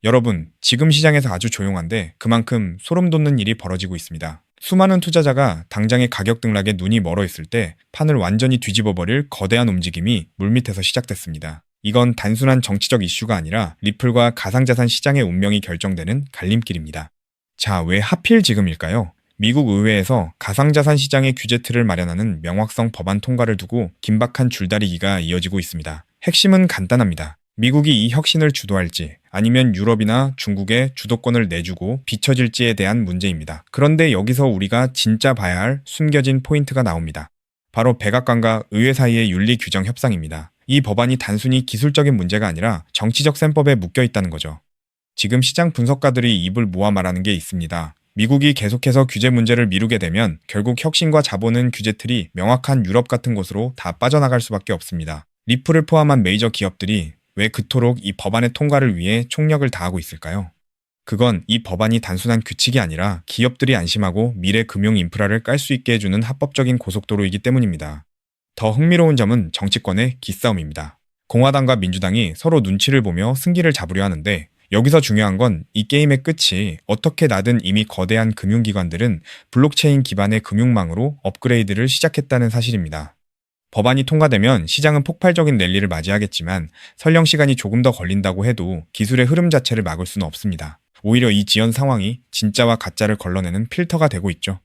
여러분, 지금 시장에서 아주 조용한데 그만큼 소름 돋는 일이 벌어지고 있습니다. 수많은 투자자가 당장의 가격 등락에 눈이 멀어 있을 때 판을 완전히 뒤집어 버릴 거대한 움직임이 물밑에서 시작됐습니다. 이건 단순한 정치적 이슈가 아니라 리플과 가상자산 시장의 운명이 결정되는 갈림길입니다. 자, 왜 하필 지금일까요? 미국 의회에서 가상자산 시장의 규제 틀을 마련하는 명확성 법안 통과를 두고 긴박한 줄다리기가 이어지고 있습니다. 핵심은 간단합니다. 미국이 이 혁신을 주도할지 아니면 유럽이나 중국에 주도권을 내주고 비춰질지에 대한 문제입니다. 그런데 여기서 우리가 진짜 봐야 할 숨겨진 포인트가 나옵니다. 바로 백악관과 의회 사이의 윤리 규정 협상입니다. 이 법안이 단순히 기술적인 문제가 아니라 정치적 셈법에 묶여 있다는 거죠. 지금 시장 분석가들이 입을 모아 말하는 게 있습니다. 미국이 계속해서 규제 문제를 미루게 되면 결국 혁신과 자본은 규제 틀이 명확한 유럽 같은 곳으로 다 빠져나갈 수밖에 없습니다. 리플을 포함한 메이저 기업들이 왜 그토록 이 법안의 통과를 위해 총력을 다하고 있을까요? 그건 이 법안이 단순한 규칙이 아니라 기업들이 안심하고 미래 금융 인프라를 깔 수 있게 해주는 합법적인 고속도로이기 때문입니다. 더 흥미로운 점은 정치권의 기싸움입니다. 공화당과 민주당이 서로 눈치를 보며 승기를 잡으려 하는데 여기서 중요한 건 이 게임의 끝이 어떻게 나든 이미 거대한 금융기관들은 블록체인 기반의 금융망으로 업그레이드를 시작했다는 사실입니다. 법안이 통과되면 시장은 폭발적인 랠리를 맞이하겠지만 설령 시간이 조금 더 걸린다고 해도 기술의 흐름 자체를 막을 수는 없습니다. 오히려 이 지연 상황이 진짜와 가짜를 걸러내는 필터가 되고 있죠.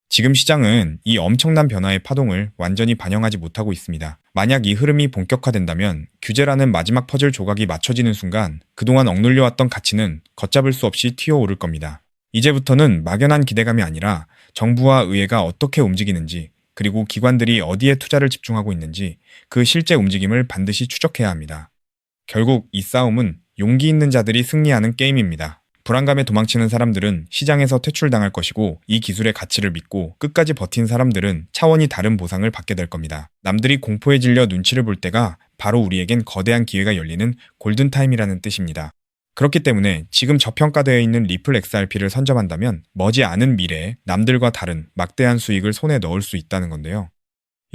지금 시장은 이 엄청난 변화의 파동을 완전히 반영하지 못하고 있습니다. 만약 이 흐름이 본격화된다면 규제라는 마지막 퍼즐 조각이 맞춰지는 순간 그동안 억눌려왔던 가치는 걷잡을 수 없이 튀어오를 겁니다. 이제부터는 막연한 기대감이 아니라 정부와 의회가 어떻게 움직이는지 그리고 기관들이 어디에 투자를 집중하고 있는지 그 실제 움직임을 반드시 추적해야 합니다. 결국 이 싸움은 용기 있는 자들이 승리하는 게임입니다. 불안감에 도망치는 사람들은 시장에서 퇴출당할 것이고 이 기술의 가치를 믿고 끝까지 버틴 사람들은 차원이 다른 보상을 받게 될 겁니다. 남들이 공포에 질려 눈치를 볼 때가 바로 우리에겐 거대한 기회가 열리는 골든타임이라는 뜻입니다. 그렇기 때문에 지금 저평가되어 있는 리플 XRP를 선점한다면 머지않은 미래에 남들과 다른 막대한 수익을 손에 넣을 수 있다는 건데요.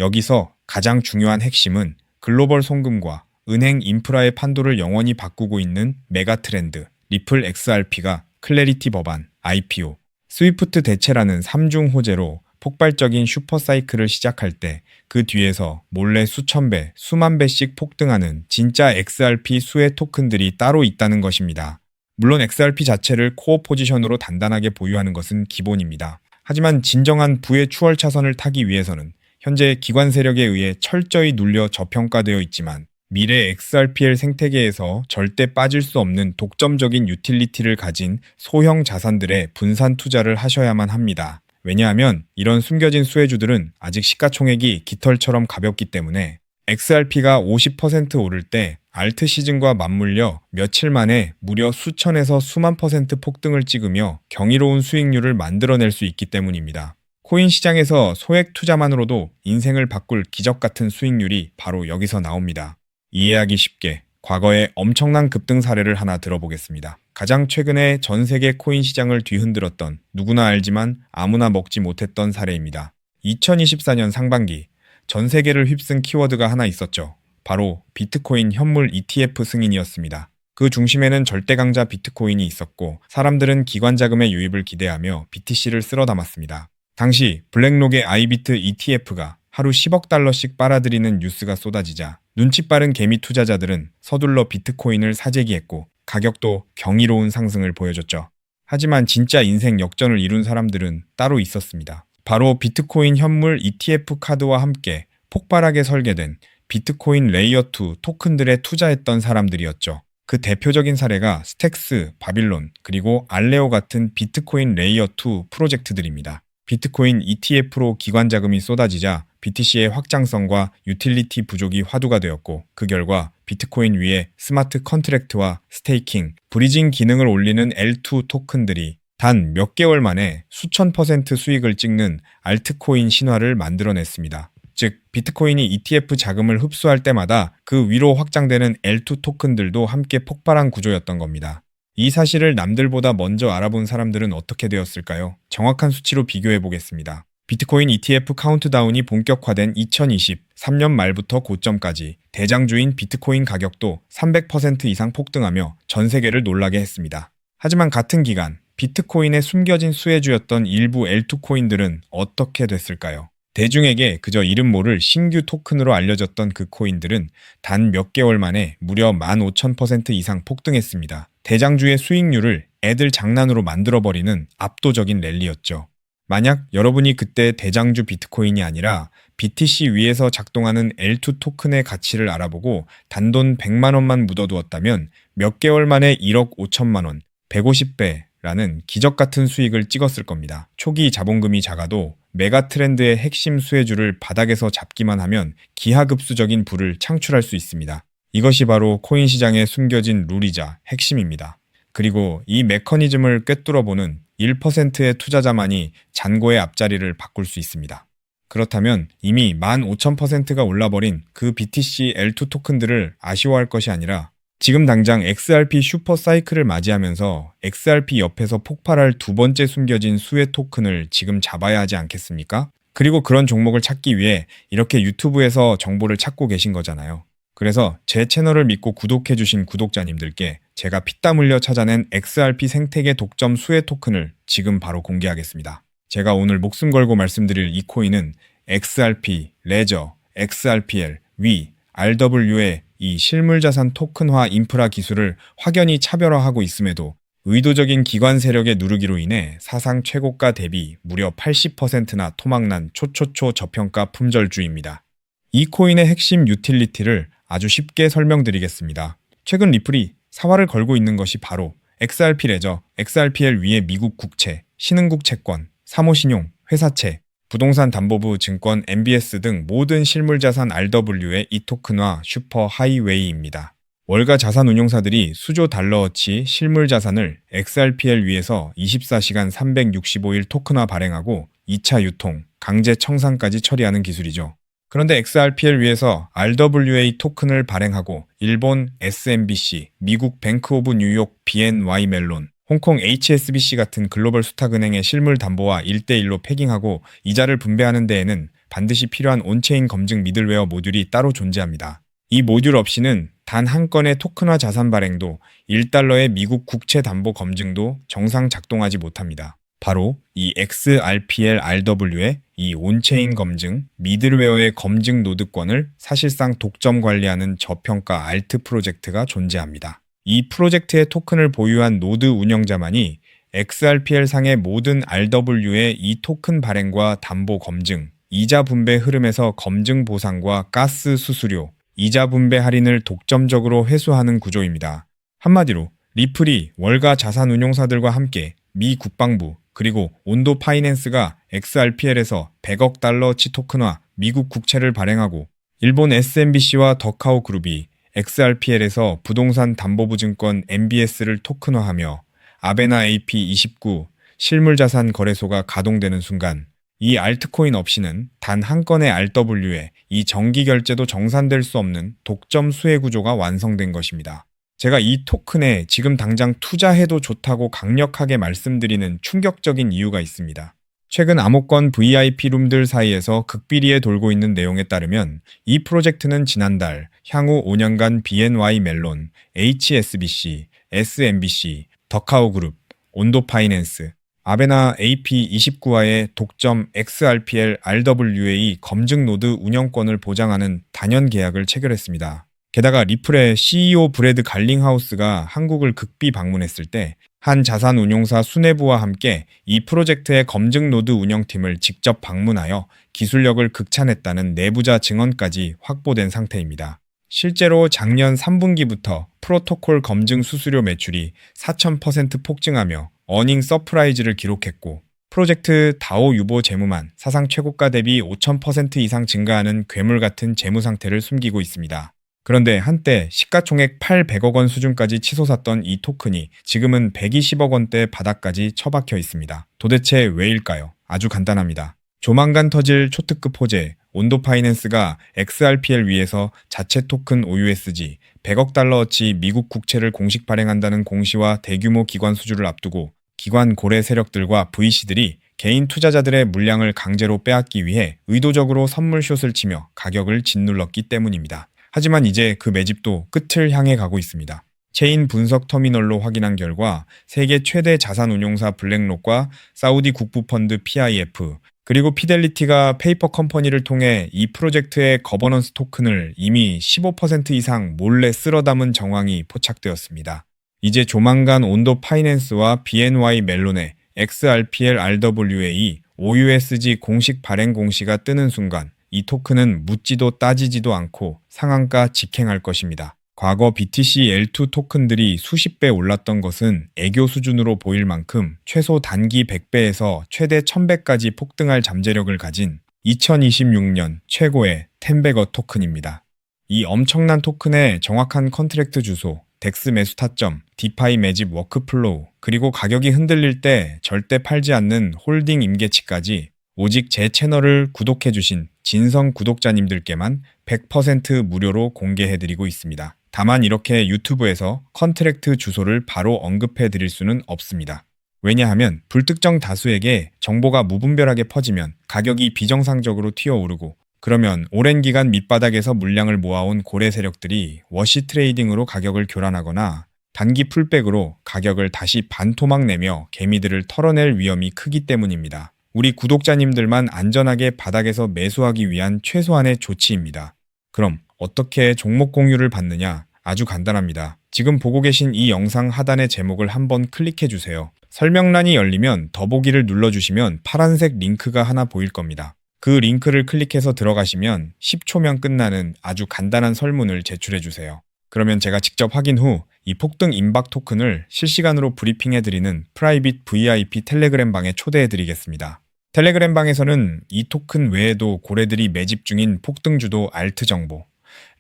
여기서 가장 중요한 핵심은 글로벌 송금과 은행 인프라의 판도를 영원히 바꾸고 있는 메가 트렌드, 리플 XRP가 클래리티 법안, IPO, 스위프트 대체라는 3중 호재로 폭발적인 슈퍼사이클을 시작할 때 그 뒤에서 몰래 수천 배, 수만 배씩 폭등하는 진짜 XRP 수혜 토큰들이 따로 있다는 것입니다. 물론 XRP 자체를 코어 포지션으로 단단하게 보유하는 것은 기본입니다. 하지만 진정한 부의 추월 차선을 타기 위해서는 현재 기관 세력에 의해 철저히 눌려 저평가되어 있지만 미래 XRPL 생태계에서 절대 빠질 수 없는 독점적인 유틸리티를 가진 소형 자산들의 분산 투자를 하셔야만 합니다. 왜냐하면 이런 숨겨진 수혜주들은 아직 시가총액이 깃털처럼 가볍기 때문에 XRP가 50% 오를 때 알트 시즌과 맞물려 며칠 만에 무려 수천에서 수만 퍼센트 폭등을 찍으며 경이로운 수익률을 만들어낼 수 있기 때문입니다. 코인 시장에서 소액 투자만으로도 인생을 바꿀 기적 같은 수익률이 바로 여기서 나옵니다. 이해하기 쉽게 과거의 엄청난 급등 사례를 하나 들어보겠습니다. 가장 최근에 전 세계 코인 시장을 뒤흔들었던 누구나 알지만 아무나 먹지 못했던 사례입니다. 2024년 상반기 전 세계를 휩쓴 키워드가 하나 있었죠. 바로 비트코인 현물 ETF 승인이었습니다. 그 중심에는 절대 강자 비트코인이 있었고 사람들은 기관 자금의 유입을 기대하며 BTC를 쓸어 담았습니다. 당시 블랙록의 아이비트 ETF가 하루 10억 달러씩 빨아들이는 뉴스가 쏟아지자 눈치 빠른 개미 투자자들은 서둘러 비트코인을 사재기했고 가격도 경이로운 상승을 보여줬죠. 하지만 진짜 인생 역전을 이룬 사람들은 따로 있었습니다. 바로 비트코인 현물 ETF 카드와 함께 폭발하게 설계된 비트코인 레이어2 토큰들에 투자했던 사람들이었죠. 그 대표적인 사례가 스택스, 바빌론, 그리고 알레오 같은 비트코인 레이어2 프로젝트들입니다. 비트코인 ETF로 기관 자금이 쏟아지자 BTC의 확장성과 유틸리티 부족이 화두가 되었고 그 결과 비트코인 위에 스마트 컨트랙트와 스테이킹, 브리징 기능을 올리는 L2 토큰들이 단 몇 개월 만에 수천 퍼센트 수익을 찍는 알트코인 신화를 만들어냈습니다. 즉 비트코인이 ETF 자금을 흡수할 때마다 그 위로 확장되는 L2 토큰들도 함께 폭발한 구조였던 겁니다. 이 사실을 남들보다 먼저 알아본 사람들은 어떻게 되었을까요? 정확한 수치로 비교해 보겠습니다. 비트코인 ETF 카운트다운이 본격화된 2023년 말부터 고점까지 대장주인 비트코인 가격도 300% 이상 폭등하며 전 세계를 놀라게 했습니다. 하지만 같은 기간 비트코인의 숨겨진 수혜주였던 일부 L2 코인들은 어떻게 됐을까요? 대중에게 그저 이름 모를 신규 토큰으로 알려졌던 그 코인들은 단 몇 개월 만에 무려 15,000% 이상 폭등했습니다. 대장주의 수익률을 애들 장난으로 만들어버리는 압도적인 랠리였죠. 만약 여러분이 그때 대장주 비트코인이 아니라 BTC 위에서 작동하는 L2 토큰의 가치를 알아보고 단돈 100만 원만 묻어두었다면 몇 개월 만에 1억 5천만 원, 150배라는 기적 같은 수익을 찍었을 겁니다. 초기 자본금이 작아도 메가 트렌드의 핵심 수혜주를 바닥에서 잡기만 하면 기하급수적인 부를 창출할 수 있습니다. 이것이 바로 코인 시장에 숨겨진 룰이자 핵심입니다. 그리고 이 메커니즘을 꿰뚫어보는 1%의 투자자만이 잔고의 앞자리를 바꿀 수 있습니다. 그렇다면 이미 15,000%가 올라버린 그 BTC L2 토큰들을 아쉬워할 것이 아니라 지금 당장 XRP 슈퍼 사이클을 맞이하면서 XRP 옆에서 폭발할 두 번째 숨겨진 수혜 토큰을 지금 잡아야 하지 않겠습니까? 그리고 그런 종목을 찾기 위해 이렇게 유튜브에서 정보를 찾고 계신 거잖아요. 그래서 제 채널을 믿고 구독해주신 구독자님들께 제가 피땀 흘려 찾아낸 XRP 생태계 독점 수혜 토큰을 지금 바로 공개하겠습니다. 제가 오늘 목숨 걸고 말씀드릴 이 코인은 XRP, 레저, XRPL, 위, RW의 이 실물자산 토큰화 인프라 기술을 확연히 차별화하고 있음에도 의도적인 기관 세력의 누르기로 인해 사상 최고가 대비 무려 80%나 토막난 초초초 저평가 품절주입니다. 이 코인의 핵심 유틸리티를 아주 쉽게 설명드리겠습니다. 최근 리플이 사활을 걸고 있는 것이 바로 XRP 레저, XRPL 위의 미국 국채, 신흥국 채권, 사모신용, 회사채, 부동산 담보부 증권 MBS 등 모든 실물자산 RW의 이 토큰화 슈퍼 하이웨이입니다. 월가 자산운용사들이 수조 달러어치 실물자산을 XRPL 위에서 24시간 365일 토큰화 발행하고 2차 유통, 강제 청산까지 처리하는 기술이죠. 그런데 XRPL 위에서 RWA 토큰을 발행하고 일본 SMBC, 미국 뱅크 오브 뉴욕 BNY 멜론, 홍콩 HSBC 같은 글로벌 수탁은행의 실물 담보와 1대1로 패깅하고 이자를 분배하는 데에는 반드시 필요한 온체인 검증 미들웨어 모듈이 따로 존재합니다. 이 모듈 없이는 단 한 건의 토큰화 자산 발행도 1달러의 미국 국채 담보 검증도 정상 작동하지 못합니다. 바로 이 XRPL RW의 이 온체인 검증, 미들웨어의 검증 노드권을 사실상 독점 관리하는 저평가 알트 프로젝트가 존재합니다. 이 프로젝트의 토큰을 보유한 노드 운영자만이 XRPL 상의 모든 RW의 이 토큰 발행과 담보 검증, 이자 분배 흐름에서 검증 보상과 가스 수수료, 이자 분배 할인을 독점적으로 회수하는 구조입니다. 한마디로 리플이 월가 자산운용사들과 함께 미 국방부 그리고 온도 파이낸스가 XRPL에서 100억 달러치 토큰화 미국 국채를 발행하고 일본 SMBC와 더카오 그룹이 XRPL에서 부동산 담보부 증권 MBS를 토큰화하며 아베나 AP29 실물자산 거래소가 가동되는 순간 이 알트코인 없이는 단 한 건의 RW에 이 정기 결제도 정산될 수 없는 독점 수혜 구조가 완성된 것입니다. 제가 이 토큰에 지금 당장 투자해도 좋다고 강력하게 말씀드리는 충격적인 이유가 있습니다. 최근 암호권 VIP 룸들 사이에서 극비리에 돌고 있는 내용에 따르면 이 프로젝트는 지난달 향후 5년간 BNY 멜론, HSBC, SMBC, 더카오 그룹, 온도 파이낸스, 아베나 AP29와의 독점 XRPL RWA 검증 노드 운영권을 보장하는 단연 계약을 체결했습니다. 게다가 리플의 CEO 브래드 갈링하우스가 한국을 극비 방문했을 때 한 자산운용사 수뇌부와 함께 이 프로젝트의 검증 노드 운영팀을 직접 방문하여 기술력을 극찬했다는 내부자 증언까지 확보된 상태입니다. 실제로 작년 3분기부터 프로토콜 검증 수수료 매출이 4000% 폭증하며 어닝 서프라이즈를 기록했고 프로젝트 다오 유보 재무만 사상 최고가 대비 5000% 이상 증가하는 괴물 같은 재무 상태를 숨기고 있습니다. 그런데 한때 시가총액 800억 원 수준까지 치솟았던 이 토큰이 지금은 120억 원대 바닥까지 처박혀 있습니다. 도대체 왜일까요? 아주 간단합니다. 조만간 터질 초특급 호재, 온도 파이낸스가 XRPL 위에서 자체 토큰 OUSG 100억 달러어치 미국 국채를 공식 발행한다는 공시와 대규모 기관 수주를 앞두고 기관 고래 세력들과 VC들이 개인 투자자들의 물량을 강제로 빼앗기 위해 의도적으로 선물숏을 치며 가격을 짓눌렀기 때문입니다. 하지만 이제 그 매집도 끝을 향해 가고 있습니다. 체인 분석 터미널로 확인한 결과 세계 최대 자산운용사 블랙록과 사우디 국부펀드 PIF, 그리고 피델리티가 페이퍼 컴퍼니를 통해 이 프로젝트의 거버넌스 토큰을 이미 15% 이상 몰래 쓸어 담은 정황이 포착되었습니다. 이제 조만간 온도 파이낸스와 BNY 멜론의 XRPL RWA OUSG 공식 발행 공시가 뜨는 순간 이 토큰은 묻지도 따지지도 않고 상한가 직행할 것입니다. 과거 BTC L2 토큰들이 수십 배 올랐던 것은 애교 수준으로 보일 만큼 최소 단기 100배에서 최대 1000배까지 폭등할 잠재력을 가진 2026년 최고의 텐베거 토큰입니다. 이 엄청난 토큰의 정확한 컨트랙트 주소, 덱스 매수 타점, 디파이 매집 워크플로우, 그리고 가격이 흔들릴 때 절대 팔지 않는 홀딩 임계치까지 오직 제 채널을 구독해주신 진성 구독자님들께만 100% 무료로 공개해드리고 있습니다. 다만 이렇게 유튜브에서 컨트랙트 주소를 바로 언급해드릴 수는 없습니다. 왜냐하면 불특정 다수에게 정보가 무분별하게 퍼지면 가격이 비정상적으로 튀어오르고, 그러면 오랜 기간 밑바닥에서 물량을 모아온 고래 세력들이 워시 트레이딩으로 가격을 교란하거나 단기 풀백으로 가격을 다시 반토막 내며 개미들을 털어낼 위험이 크기 때문입니다. 우리 구독자님들만 안전하게 바닥에서 매수하기 위한 최소한의 조치입니다. 그럼 어떻게 종목 공유를 받느냐? 아주 간단합니다. 지금 보고 계신 이 영상 하단의 제목을 한번 클릭해 주세요. 설명란이 열리면 더보기를 눌러주시면 파란색 링크가 하나 보일 겁니다. 그 링크를 클릭해서 들어가시면 10초면 끝나는 아주 간단한 설문을 제출해 주세요. 그러면 제가 직접 확인 후 이 폭등 임박 토큰을 실시간으로 브리핑해드리는 프라이빗 VIP 텔레그램 방에 초대해드리겠습니다. 텔레그램 방에서는 이 토큰 외에도 고래들이 매집 중인 폭등주도 알트 정보,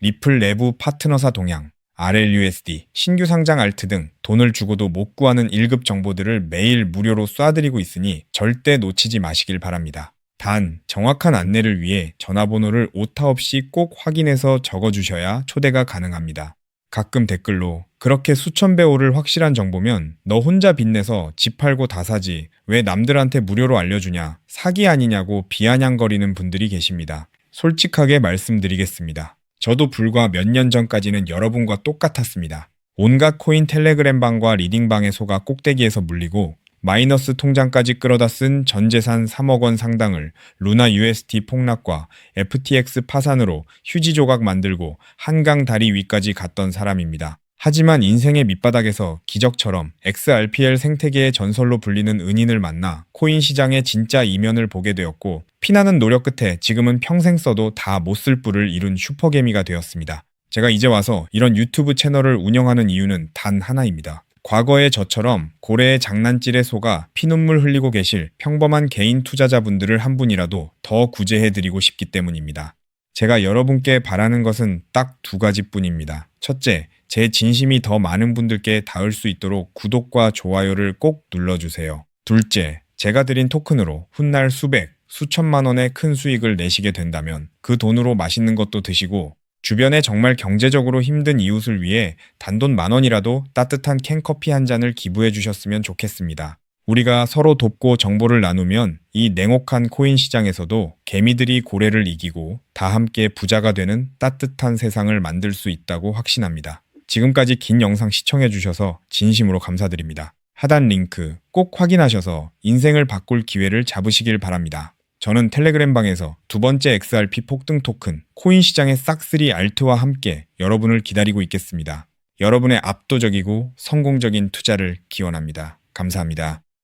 리플 내부 파트너사 동향, RLUSD, 신규 상장 알트 등 돈을 주고도 못 구하는 1급 정보들을 매일 무료로 쏴드리고 있으니 절대 놓치지 마시길 바랍니다. 단, 정확한 안내를 위해 전화번호를 오타 없이 꼭 확인해서 적어주셔야 초대가 가능합니다. 가끔 댓글로 그렇게 수천 배 오를 확실한 정보면 너 혼자 빚내서 집 팔고 다 사지 왜 남들한테 무료로 알려주냐, 사기 아니냐고 비아냥거리는 분들이 계십니다. 솔직하게 말씀드리겠습니다. 저도 불과 몇 년 전까지는 여러분과 똑같았습니다. 온갖 코인 텔레그램 방과 리딩 방에 속아 꼭대기에서 물리고 마이너스 통장까지 끌어다 쓴 전재산 3억 원 상당을 루나 UST 폭락과 FTX 파산으로 휴지 조각 만들고 한강 다리 위까지 갔던 사람입니다. 하지만 인생의 밑바닥에서 기적처럼 XRPL 생태계의 전설로 불리는 은인을 만나 코인 시장의 진짜 이면을 보게 되었고, 피나는 노력 끝에 지금은 평생 써도 다 못 쓸 뿔을 이룬 슈퍼개미가 되었습니다. 제가 이제 와서 이런 유튜브 채널을 운영하는 이유는 단 하나입니다. 과거의 저처럼 고래의 장난질에 속아 피눈물 흘리고 계실 평범한 개인 투자자분들을 한 분이라도 더 구제해드리고 싶기 때문입니다. 제가 여러분께 바라는 것은 딱 두 가지뿐입니다. 첫째, 제 진심이 더 많은 분들께 닿을 수 있도록 구독과 좋아요를 꼭 눌러주세요. 둘째, 제가 드린 토큰으로 훗날 수백, 수천만 원의 큰 수익을 내시게 된다면 그 돈으로 맛있는 것도 드시고, 주변에 정말 경제적으로 힘든 이웃을 위해 단돈 10,000원이라도 따뜻한 캔커피 한 잔을 기부해 주셨으면 좋겠습니다. 우리가 서로 돕고 정보를 나누면 이 냉혹한 코인 시장에서도 개미들이 고래를 이기고 다 함께 부자가 되는 따뜻한 세상을 만들 수 있다고 확신합니다. 지금까지 긴 영상 시청해 주셔서 진심으로 감사드립니다. 하단 링크 꼭 확인하셔서 인생을 바꿀 기회를 잡으시길 바랍니다. 저는 텔레그램 방에서 두 번째 XRP 폭등 토큰 코인 시장의 싹쓸이 알트와 함께 여러분을 기다리고 있겠습니다. 여러분의 압도적이고 성공적인 투자를 기원합니다. 감사합니다.